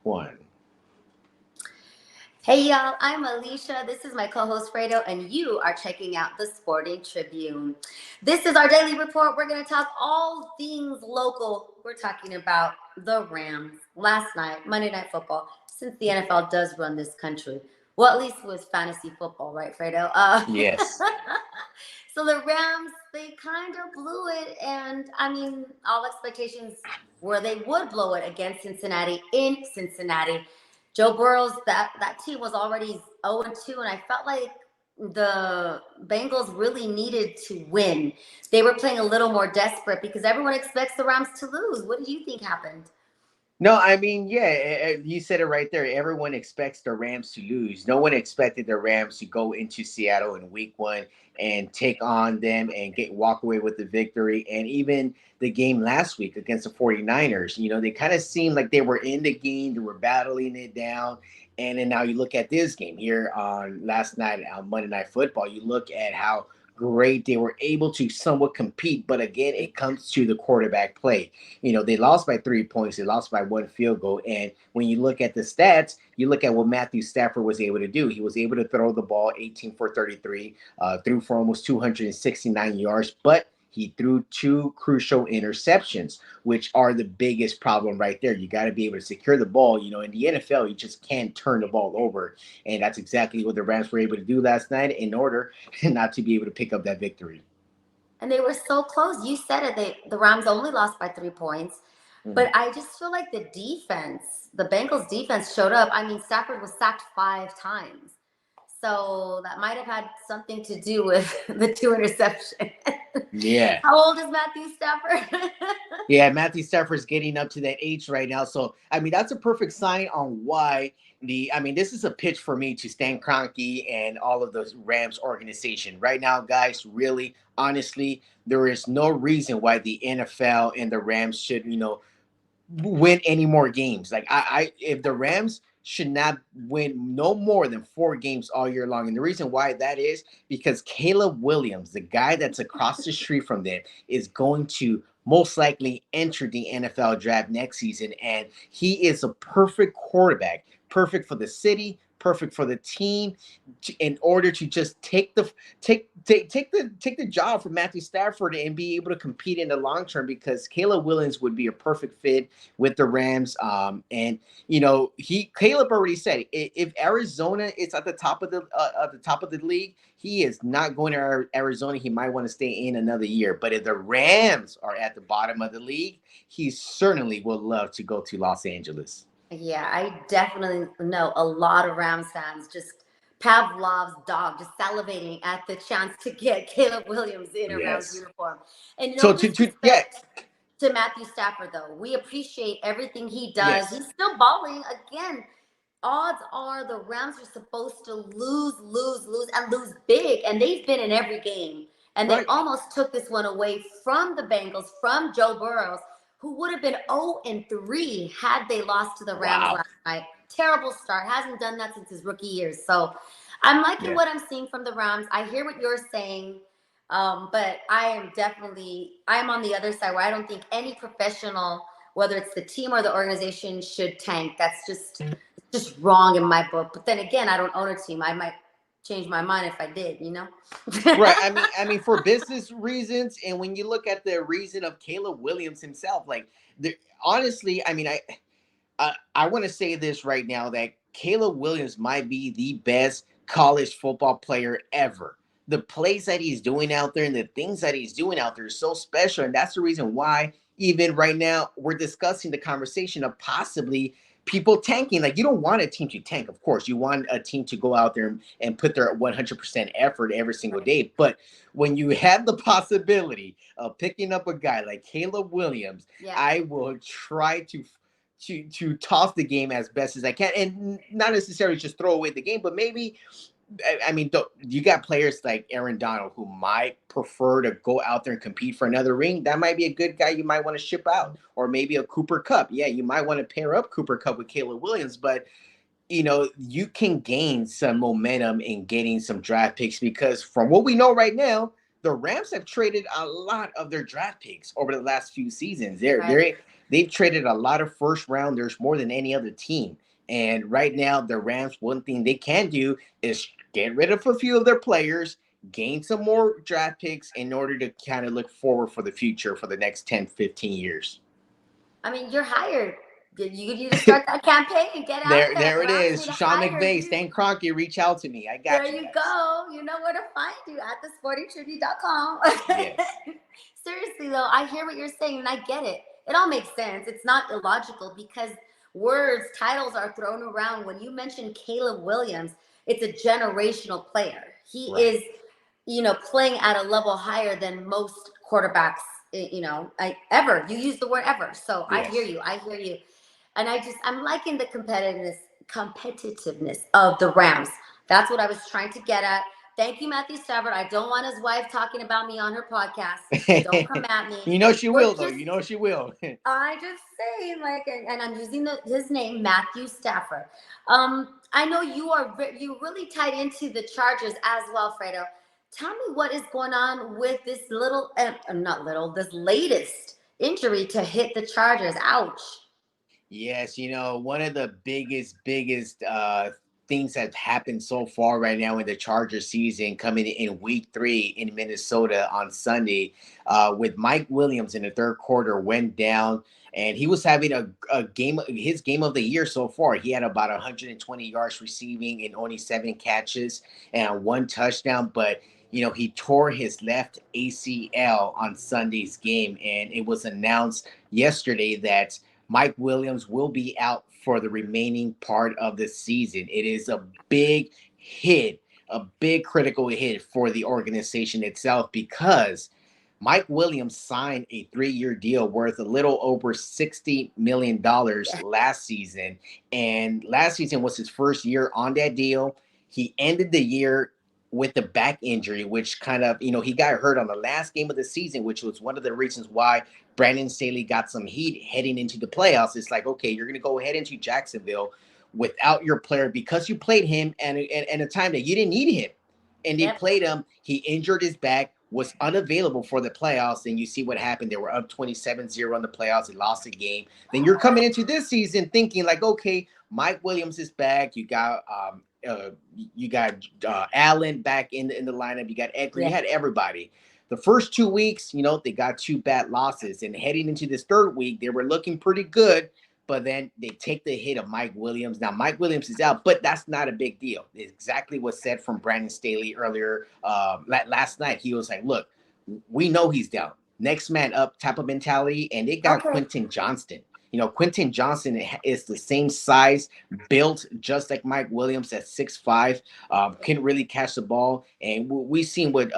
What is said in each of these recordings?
one. Hey y'all, I'm Alysha. This is my co-host Fredo, and you are checking out the Sporting Tribune. This is our daily report. We're going to talk all things local. We're talking about the Rams last night, Monday Night Football. Since the NFL does run this country, well, at least it was fantasy football, right, Fredo? Yes. So the Rams, they kind of blew it, and I mean, all expectations were they would blow it against Cincinnati in Cincinnati. Joe Burrow's that team was already 0-2, and I felt like the Bengals really needed to win. They were playing a little more desperate because everyone expects the Rams to lose. What do you think happened? No, I mean, yeah, you said it right there. Everyone expects the Rams to lose. No one expected the Rams to go into Seattle in week one and take on them and walk away with the victory. And even the game last week against the 49ers, they kind of seemed like they were in the game, they were battling it down. And then now you look at this game here on last night on Monday Night Football, you look at how great they were able to somewhat compete. But again, it comes to the quarterback play. They lost by 3 points. They lost by one field goal. And when you look at the stats, you look at what Matthew Stafford was able to do. He was able to throw the ball 18 for 33, threw for almost 269 yards, but he threw two crucial interceptions, which are the biggest problem right there. You got to be able to secure the ball. In the NFL, you just can't turn the ball over. And that's exactly what the Rams were able to do last night in order not to be able to pick up that victory. And they were so close. You said it. The Rams only lost by 3 points. But I just feel like the Bengals defense showed up. I mean, Stafford was sacked 5 times. So that might have had something to do with the two interceptions. Yeah. How old is Matthew Stafford? Yeah, Matthew Stafford's getting up to that age right now. So, I mean, that's a perfect sign on why this is a pitch for me to Stan Kroenke and all of the Rams organization. Right now, guys, really, honestly, there is no reason why the NFL and the Rams should, win any more games. Like if the Rams should not win no more than 4 games all year long. And the reason why that is because Caleb Williams, the guy that's across the street from them, is going to most likely enter the NFL draft next season. And he is a perfect quarterback, perfect for the city, perfect for the team, in order to just take the job from Matthew Stafford and be able to compete in the long term, because Caleb Williams would be a perfect fit with the Rams. And Caleb already said if Arizona is at the top of the league, he is not going to Arizona. He might want to stay in another year. But if the Rams are at the bottom of the league, he certainly would love to go to Los Angeles. Yeah, I definitely know a lot of Rams fans, just Pavlov's dog, just salivating at the chance to get Caleb Williams in a Rams Yes. uniform. And no So yeah. disrespect to Matthew Stafford, though. We appreciate everything he does. Yes. He's still balling. Again, odds are the Rams are supposed to lose big. And they've been in every game. And they Right. almost took this one away from the Bengals, from Joe Burrow, who would have been 0-3 had they lost to the Rams Wow. last night. Terrible start. Hasn't done that since his rookie years. So I'm liking Yeah. what I'm seeing from the Rams. I hear what you're saying. But I am on the other side where I don't think any professional, whether it's the team or the organization, should tank. That's just wrong in my book. But then again, I don't own a team. I might change my mind if I did. Right. I mean, for business reasons, and when you look at the reason of Caleb Williams himself, like, honestly, I want to say this right now, that Caleb Williams might be the best college football player ever. The plays that he's doing out there and the things that he's doing out there is so special. And that's the reason why, even right now, we're discussing the conversation of possibly people tanking. Like, you don't want a team to tank, of course. You want a team to go out there and put their 100% effort every single day. But when you have the possibility of picking up a guy like Caleb Williams, Yeah. I will try to toss the game as best as I can, and not necessarily just throw away the game, but maybe, you got players like Aaron Donald who might prefer to go out there and compete for another ring. That might be a good guy you might want to ship out, or maybe a Cooper Kupp. Yeah, you might want to pair up Cooper Kupp with Caleb Williams, but you can gain some momentum in getting some draft picks, because from what we know right now, the Rams have traded a lot of their draft picks over the last few seasons. Right. they've traded a lot of first rounders more than any other team. And right now, the Rams, one thing they can do is get rid of a few of their players, gain some more draft picks in order to kind of look forward for the future for the next 10, 15 years. I mean, you're hired. You need to start that campaign and get out there. There The it Rams is. need to Sean hire McVay, you. Stan Kroenke, reach out to me. I There got you you guys. go. You know where to find you at thesportingtribute.com. Yes. Seriously, though, I hear what you're saying and I get it. It all makes sense. It's not illogical because words, titles are thrown around. When you mention Caleb Williams, it's a generational player. He Right. is, playing at a level higher than most quarterbacks, ever. You use the word ever. So I hear Yes. you. I hear you. And I'm liking the competitiveness of the Rams. That's what I was trying to get at. Thank you, Matthew Stafford. I don't want his wife talking about me on her podcast. Don't come at me. You know she We're will, though. just You know she will. I just say and I'm using his name, Matthew Stafford. I know you really tied into the Chargers as well, Fredo. Tell me what is going on with this not little, this latest injury to hit the Chargers. Ouch. Yes, one of the biggest things that happened so far right now in the Charger season, coming in week 3 in Minnesota on Sunday, with Mike Williams in the third quarter went down, and he was having a game, his game of the year so far. He had about 120 yards receiving and only 7 catches and 1 touchdown, but he tore his left ACL on Sunday's game, and it was announced yesterday that Mike Williams will be out for the remaining part of the season. It is a big hit, a big critical hit for the organization itself, because Mike Williams signed a 3-year deal worth a little over $60 million last season. And last season was his first year on that deal. He ended the year with the back injury, which kind of, he got hurt on the last game of the season, which was one of the reasons why Brandon Staley got some heat heading into the playoffs. It's like, okay, you're going to go ahead into Jacksonville without your player because you played him and a time that you didn't need him. And they Yep. played him. He injured his back, was unavailable for the playoffs. And you see what happened. They were up 27-0 in the playoffs. They lost the game. Then you're coming into this season thinking like, okay, Mike Williams is back. You got Allen back in the lineup. You got Edgar. You Yeah. had everybody. The first 2 weeks, they got 2 bad losses. And heading into this third week, they were looking pretty good. But then they take the hit of Mike Williams. Now, Mike Williams is out, but that's not a big deal. It's exactly what's said from Brandon Staley earlier last night. He was like, look, we know he's down. Next man up type of mentality. And they got Okay. Quentin Johnston. Quentin Johnson is the same size, built just like Mike Williams at 6'5", couldn't really catch the ball. And we've seen what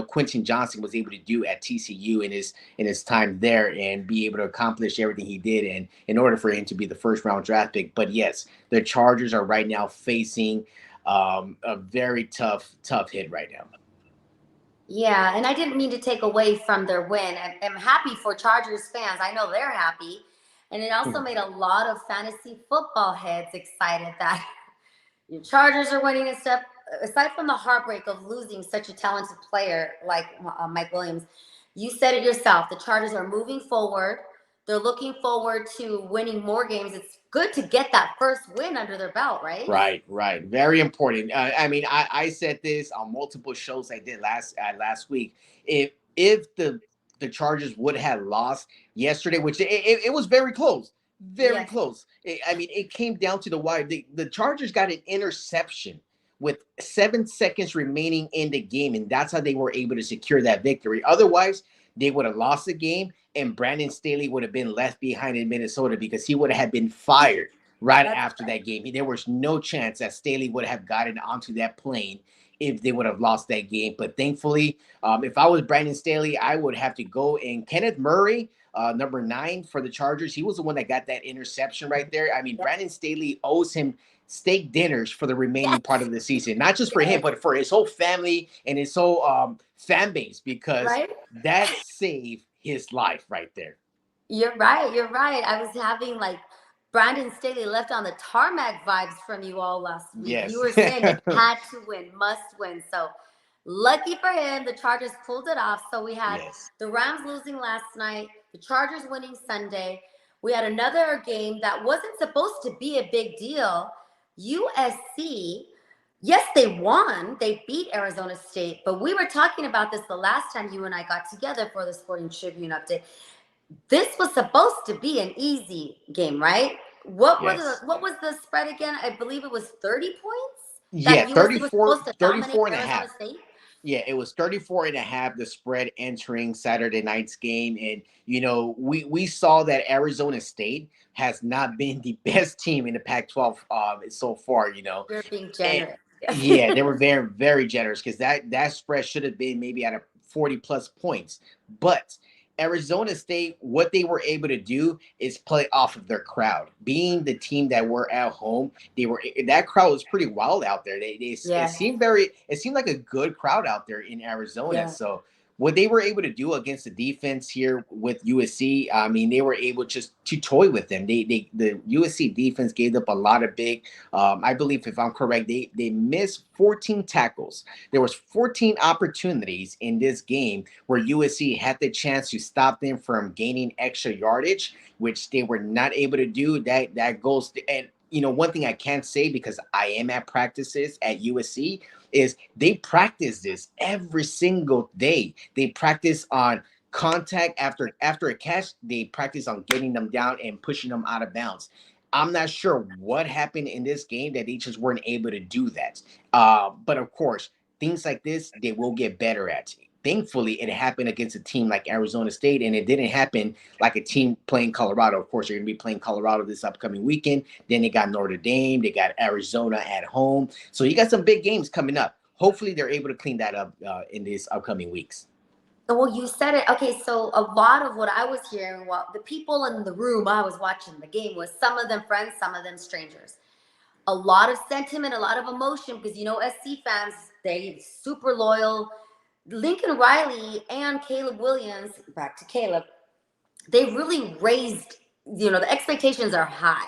Quentin Johnson was able to do at TCU in his time there, and be able to accomplish everything he did, and in order for him to be the first round draft pick. But yes, the Chargers are right now facing a very tough hit right now. Yeah, and I didn't mean to take away from their win. I'm happy for Chargers fans. I know they're happy. And it also made a lot of fantasy football heads excited that your Chargers are winning and stuff. Aside from the heartbreak of losing such a talented player like Mike Williams, you said it yourself. The Chargers are moving forward. They're looking forward to winning more games. It's good to get that first win under their belt, right? Right. Very important. I mean, I said this on multiple shows I did last week. If the Chargers would have lost yesterday, which it was very close, very Yes. close. I mean, it came down to the wire. The Chargers got an interception with 7 seconds remaining in the game, and that's how they were able to secure that victory. Otherwise, they would have lost the game, and Brandon Staley would have been left behind in Minnesota because he would have been fired right That's after that game. There was no chance that Staley would have gotten onto that plane if they would have lost that game. But thankfully, if I was Brandon Staley, I would have to go. And Kenneth Murray, number 9 for the Chargers, he was the one that got that interception right there. I mean, Brandon Staley owes him steak dinners for the remaining part of the season, not just for him, but for his whole family and his whole fan base, because right. that saved his life right there. You're right. You're right. I was having like Brandon Staley left on the tarmac vibes from you all last week. Yes. You were saying they had to win, must win. So lucky for him, the Chargers pulled it off. So we had Yes. the Rams losing last night, the Chargers winning Sunday. We had another game that wasn't supposed to be a big deal. USC, yes, they won. They beat Arizona State, but we were talking about this the last time you and I got together for the Sporting Tribune update. This was supposed to be an easy game, right? Yes. What was the spread again? I believe it was 30 points Yeah, that USC was 34, supposed to dominate 34 and a Arizona half. State. Yeah, it was 34 and a half, the spread entering Saturday night's game. And, we saw that Arizona State has not been the best team in the Pac-12 so far, You're being And generous. yeah, they were very, very generous because that spread should have been maybe at a 40 plus points. But Arizona State, what they were able to do is play off of their crowd. Being the team that were at home, that crowd was pretty wild out there. It Yeah, seemed like a good crowd out there in Arizona. yeah. So what they were able to do against the defense here with USC, I mean, they were able just to toy with them. The USC defense gave up a lot of big. I believe, if I'm correct, they missed 14 tackles. There was 14 opportunities in this game where USC had the chance to stop them from gaining extra yardage, which they were not able to do. That goes to, and one thing I can't say because I am at practices at USC is they practice this every single day. They practice on contact after a catch. They practice on getting them down and pushing them out of bounds. I'm not sure what happened in this game that they just weren't able to do that. But of course, things like this they will get better at. Thankfully, it happened against a team like Arizona State, and it didn't happen like a team playing Colorado. Of course, they're going to be playing Colorado this upcoming weekend. Then they got Notre Dame, they got Arizona at home. So you got some big games coming up. Hopefully, they're able to clean that up in these upcoming weeks. Well, you said it. Okay, so a lot of what I was hearing, well, the people in the room I was watching the game was some of them friends, some of them strangers. A lot of sentiment, a lot of emotion because SC fans, they super loyal. Lincoln Riley and Caleb Williams, back to Caleb, they really raised, the expectations are high,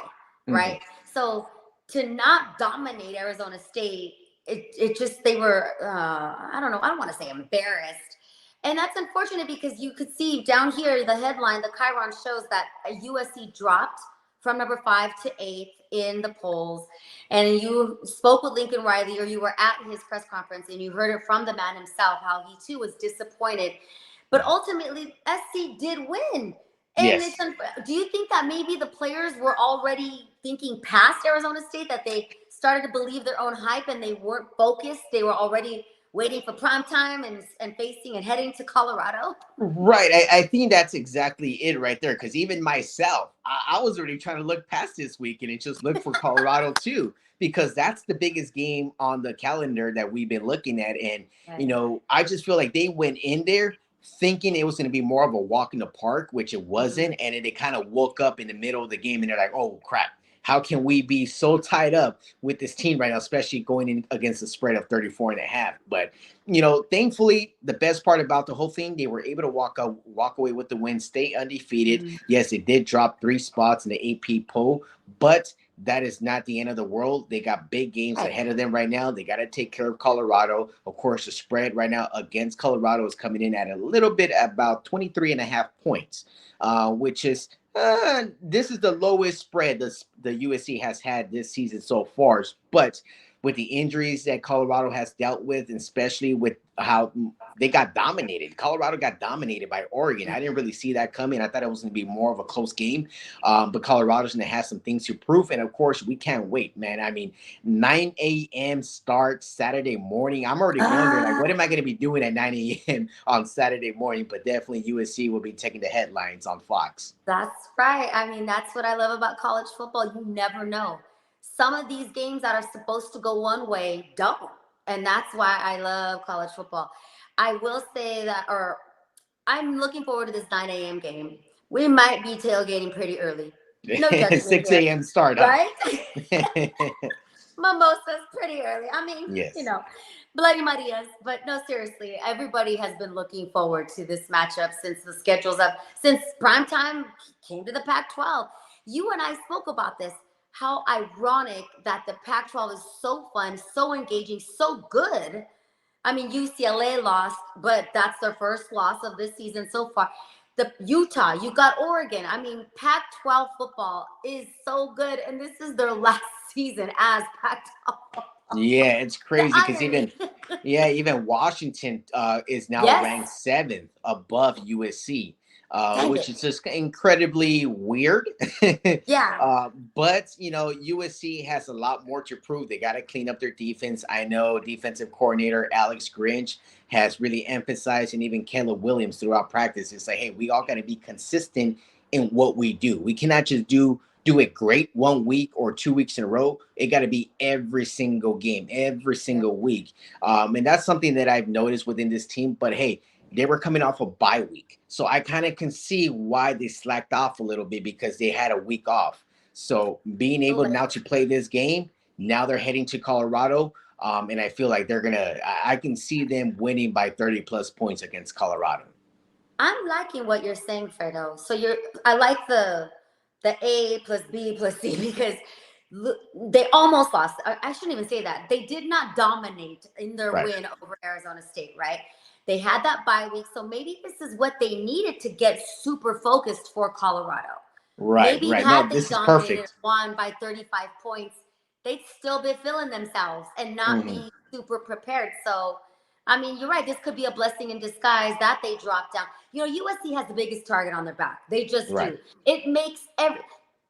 Mm-hmm. right? So to not dominate Arizona State, it just, they were, I don't know, I don't want to say embarrassed. And that's unfortunate because you could see down here, the headline, the Chiron shows that USC dropped from number 5 to 8 in the polls. And you spoke with Lincoln Riley, or you were at his press conference, and you heard it from the man himself, how he too was disappointed. But ultimately, SC did win. And Yes. do you think that maybe the players were already thinking past Arizona State, that they started to believe their own hype and they weren't focused? They were already waiting for prime time and facing and heading to Colorado? Right. I think that's exactly it right there. Because even myself, I was already trying to look past this weekend and just look for Colorado too, because that's the biggest game on the calendar that we've been looking at. And, Right. I just feel like they went in there thinking it was going to be more of a walk in the park, which it wasn't. And then they kind of woke up in the middle of the game and they're like, oh, crap. How can we be so tied up with this team right now, especially going in against a spread of 34 and a half? But thankfully, the best part about the whole thing, they were able to walk away with the win, stay undefeated. Yes, it did drop 3 spots in the AP poll, but that is not the end of the world. They got big games ahead of them right now. They got to take care of Colorado. Of course, the spread right now against Colorado is coming in at a little bit about 23 and a half points, which is this is the lowest spread the USC has had this season so far. But with the injuries that Colorado has dealt with, and especially with how they got dominated. Colorado got dominated by Oregon. I didn't really see that coming. I thought it was going to be more of a close game. But Colorado's going to have some things to prove. And of course, we can't wait, man. I mean, 9 a.m. start Saturday morning. I'm already wondering, like, what am I going to be doing at 9 a.m. on Saturday morning? But definitely USC will be taking the headlines on Fox. That's right. I mean, that's what I love about college football. You never know. Some of these games that are supposed to go one way don't. And that's why I love college football. I will say that, or I'm looking forward to this 9 a.m. game. We might be tailgating pretty early. No judgment 6 here, a.m. start, huh? right? Mimosas pretty early. I mean, Yes. Bloody Marias. But no, seriously, everybody has been looking forward to this matchup since the schedule's up, since primetime came to the Pac-12. You and I spoke about this. How ironic that the Pac-12 is so fun, so engaging, so good. I mean, UCLA lost, but that's their first loss of this season so far. the Utah, you got Oregon. I mean, Pac-12 football is so good, and this is their last season as Pac-12. Yeah, it's The crazy because irony. even Washington is now Yes, ranked seventh above USC, dang which it. is just incredibly weird. Yeah, But USC has a lot more to prove. They got to clean up their defense. I know defensive coordinator Alex Grinch has really emphasized, and even Caleb Williams throughout practice. It's like, hey, we all got to be consistent in what we do. We cannot just do it great 1 week or 2 weeks in a row. It got to be every single game, every yep. single week. And that's something that I've noticed within this team. But hey, they were coming off a bye week. So I kind of can see why they slacked off a little bit because they had a week off. So being Too able late. now to play this game, now they're heading to Colorado. And I feel like I can see them winning by 30 plus points against Colorado. I'm liking what you're saying, Fredo. So I like the A plus B plus C because they almost lost. I shouldn't even say that. They did not dominate in their Right. win over Arizona State, right? They had that bye week, so maybe this is what they needed to get super focused for Colorado. Right. Maybe Right. had No, they this is dominated perfect. won by 35 points, they'd still be feeling themselves and not Hmm. be super prepared. So, I mean, you're right. This could be a blessing in disguise that they dropped down. You know, USC has the biggest target on their back. They just Right. do. It makes every.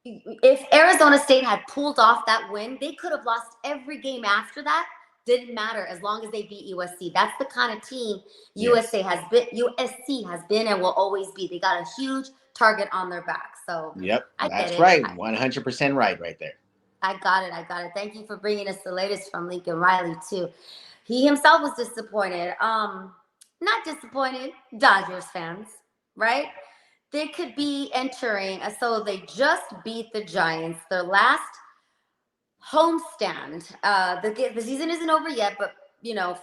If Arizona State had pulled off that win, they could have lost every game after that. Didn't matter as long as they beat USC. That's the kind of team Yes. USC has been and will always be. They got a huge target on their back. So Yep. I get That's it. right. 100% right there. I got it. I got it. Thank you for bringing us the latest from Lincoln Riley too. He himself was disappointed. Not disappointed. Dodgers fans, right? They could be entering. So they just beat the Giants. Their last homestand. The season isn't over yet, but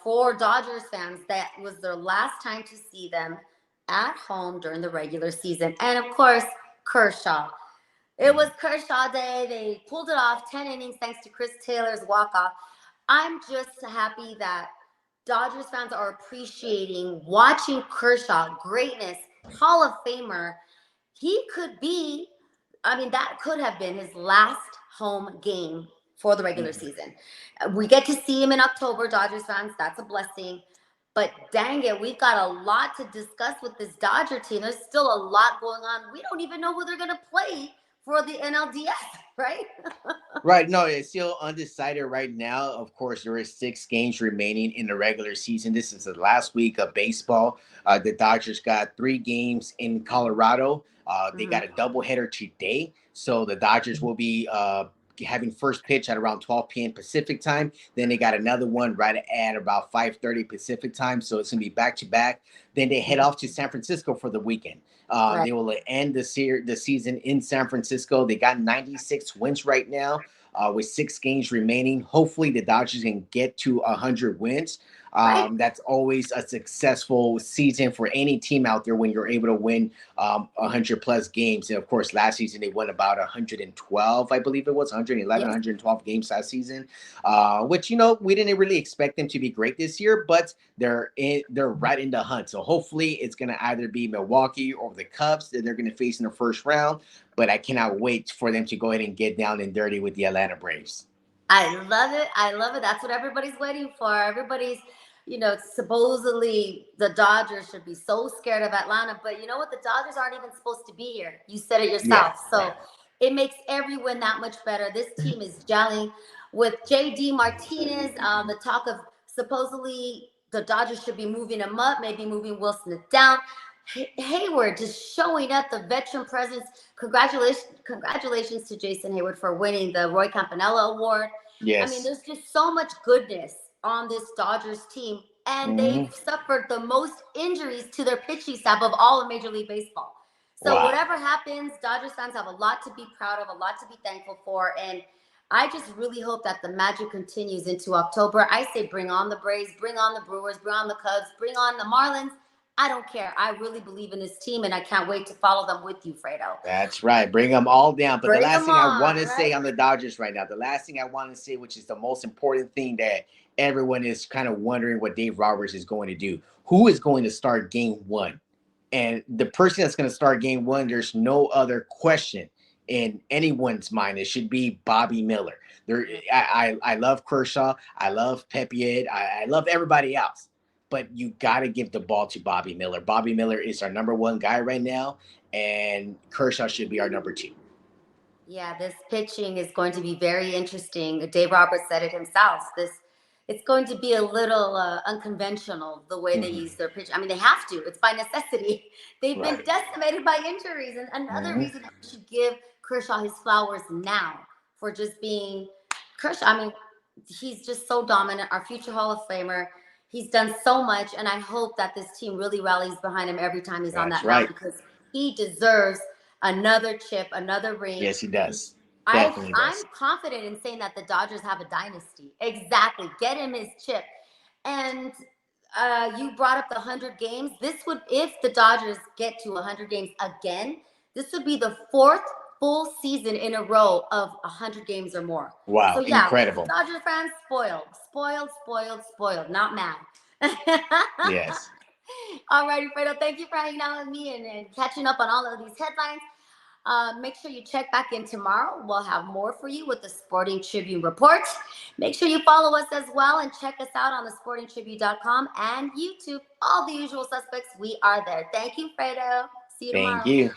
for Dodgers fans, that was their last time to see them at home during the regular season. And of course, Kershaw. It was Kershaw Day. They pulled it off 10 innings thanks to Chris Taylor's walk-off. I'm just happy that Dodgers fans are appreciating watching Kershaw, greatness, Hall of Famer. He could be, I mean, that could have been his last home game for the regular Mhm. season. We get to see him in October, Dodgers fans. That's a blessing. But dang it, we've got a lot to discuss with this Dodger team. There's still a lot going on. We don't even know who they're going to play for the NLDS, right? Right. No, it's still undecided right now. Of course, there is 6 games remaining in the regular season. This is the last week of baseball. The Dodgers got 3 games in Colorado. They Mm-hmm. got a doubleheader today. So the Dodgers will be having first pitch at around 12 p.m. Pacific time. Then they got another one right at about 5:30 Pacific time. So it's going to be back to back. Then they head off to San Francisco for the weekend. Right. They will end the season in San Francisco. They got 96 wins right now with 6 games remaining. Hopefully, the Dodgers can get to 100 wins. Right. That's always a successful season for any team out there when you're able to win 100 plus games. And of course, last season they won about 112, I believe it was 111, Yes. 112 games last season, which we didn't really expect them to be great this year, but they're right in the hunt. So hopefully, it's going to either be Milwaukee or the Cubs that they're going to face in the first round. But I cannot wait for them to go ahead and get down and dirty with the Atlanta Braves. I love it. I love it. That's what everybody's waiting for. Everybody's, supposedly the Dodgers should be so scared of Atlanta, but you know what? The Dodgers aren't even supposed to be here. You said it Yeah, yourself. right. So it makes every win that much better. This team is gelling with JD Martinez. The talk of supposedly the Dodgers should be moving him up, maybe moving Will Smith down. Hayward just showing up the veteran presence. Congratulations to Jason Hayward for winning the Roy Campanella Award. I mean, Yes. there's just so much goodness on this Dodgers team, and they've Mhm. suffered the most injuries to their pitching staff of all of Major League Baseball. So Wow. whatever happens, Dodgers fans have a lot to be proud of, a lot to be thankful for, and I just really hope that the magic continues into October. I say bring on the Braves, bring on the Brewers, bring on the Cubs, bring on the Marlins. I don't care. I really believe in this team, and I can't wait to follow them with you, Fredo. That's right. Bring them all down. But the Bring last them thing I want on, to say right? on the Dodgers right now, the last thing I want to say, which is the most important thing that everyone is kind of wondering what Dave Roberts is going to do. Who is going to start game 1 And the person that's going to start game one, there's no other question in anyone's mind. It should be Bobby Miller. There, I love Kershaw. I love Pepiot. I love everybody else. But you got to give the ball to Bobby Miller. Bobby Miller is our number one guy right now, and Kershaw should be our number two. Yeah, this pitching is going to be very interesting. Dave Roberts said it himself. It's going to be a little unconventional the way they use their pitch. I mean, they have to. It's by necessity. They've been decimated by injuries, and another reason we should give Kershaw his flowers now for just being Kershaw. I mean, he's just so dominant. Our future Hall of Famer. He's done so much, and I hope that this team really rallies behind him every time he's on that mound because he deserves another chip, another ring. Yes, he does. I'm confident in saying that the Dodgers have a dynasty. Exactly. Get him his chip. And you brought up the 100 games. This would, if the Dodgers get to 100 games again, this would be the fourth full season in a row of 100 games or more. Wow, so, yeah, incredible. Dodger fans, spoiled, not mad. Yes. All righty, Fredo, thank you for hanging out with me and catching up on all of these headlines. Make sure you check back in tomorrow. We'll have more for you with the Sporting Tribune report. Make sure you follow us as well and check us out on the sportingtribune.com and YouTube. All the usual suspects, we are there. Thank you, Fredo. See you tomorrow. Thank you.